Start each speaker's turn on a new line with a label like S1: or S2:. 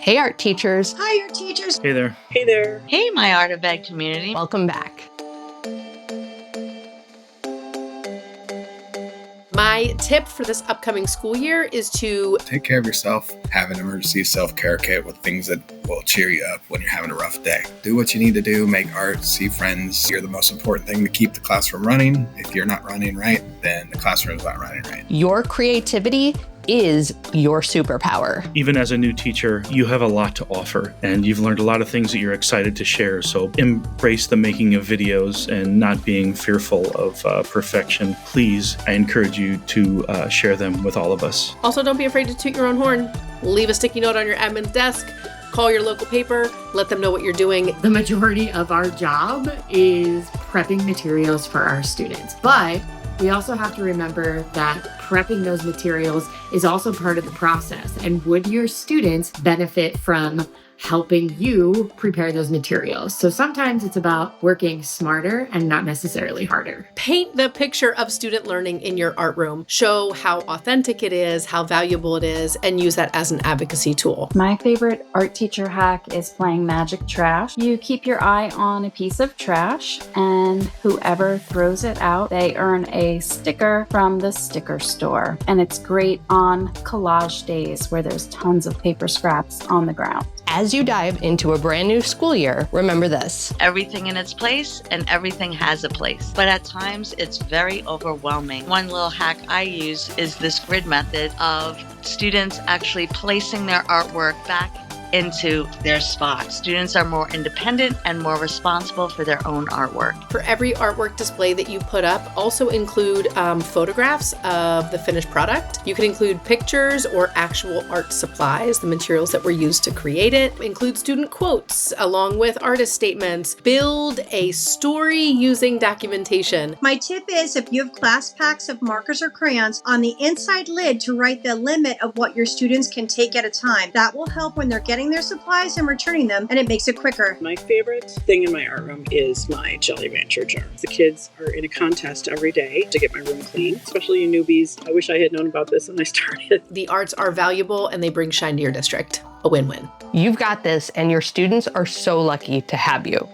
S1: Hey, art teachers.
S2: Hi, art teachers.
S3: Hey there.
S4: Hey there.
S5: Hey, my Art of Ed community.
S1: Welcome back.
S2: My tip for this upcoming school year is to
S6: take care of yourself. Have an emergency self-care kit with things that will cheer you up when you're having a rough day. Do what you need to do, make art, see friends. You're the most important thing to keep the classroom running. If you're not running right, then the classroom's not running right.
S1: Your creativity is your superpower.
S3: Even as a new teacher, you have a lot to offer, and you've learned a lot of things that you're excited to share. So embrace the making of videos and not being fearful of perfection. Please, I encourage you to share them with all of us.
S2: Also, don't be afraid to toot your own horn. Leave a sticky note on your admin's desk. Call your local paper. Let them know what you're doing.
S7: The majority of our job is prepping materials for our students, but we also have to remember that prepping those materials is also part of the process. And would your students benefit from helping you prepare those materials? So sometimes it's about working smarter and not necessarily harder.
S2: Paint the picture of student learning in your art room. Show how authentic it is, how valuable it is, and use that as an advocacy tool.
S8: My favorite art teacher hack is playing Magic Trash. You keep your eye on a piece of trash, and whoever throws it out, they earn a sticker from the sticker store. And it's great on collage days where there's tons of paper scraps on the ground.
S1: As you dive into a brand new school year, remember this.
S5: Everything in its place and everything has a place. But at times it's very overwhelming. One little hack I use is this grid method of students actually placing their artwork back into their spot. Students are more independent and more responsible for their own artwork.
S2: For every artwork display that you put up, also include photographs of the finished product. You can include pictures or actual art supplies, the materials that were used to create it. Include student quotes along with artist statements. Build a story using documentation.
S9: My tip is if you have class packs of markers or crayons, on the inside lid to write the limit of what your students can take at a time. That will help when they're getting their supplies and returning them, and it makes it quicker.
S4: My favorite thing in my art room is my Jelly Rancher jar. The kids are in a contest every day to get my room clean, especially you newbies. I wish I had known about this when I started.
S2: The arts are valuable and they bring shine to your district. A win-win.
S1: You've got this, and your students are so lucky to have you.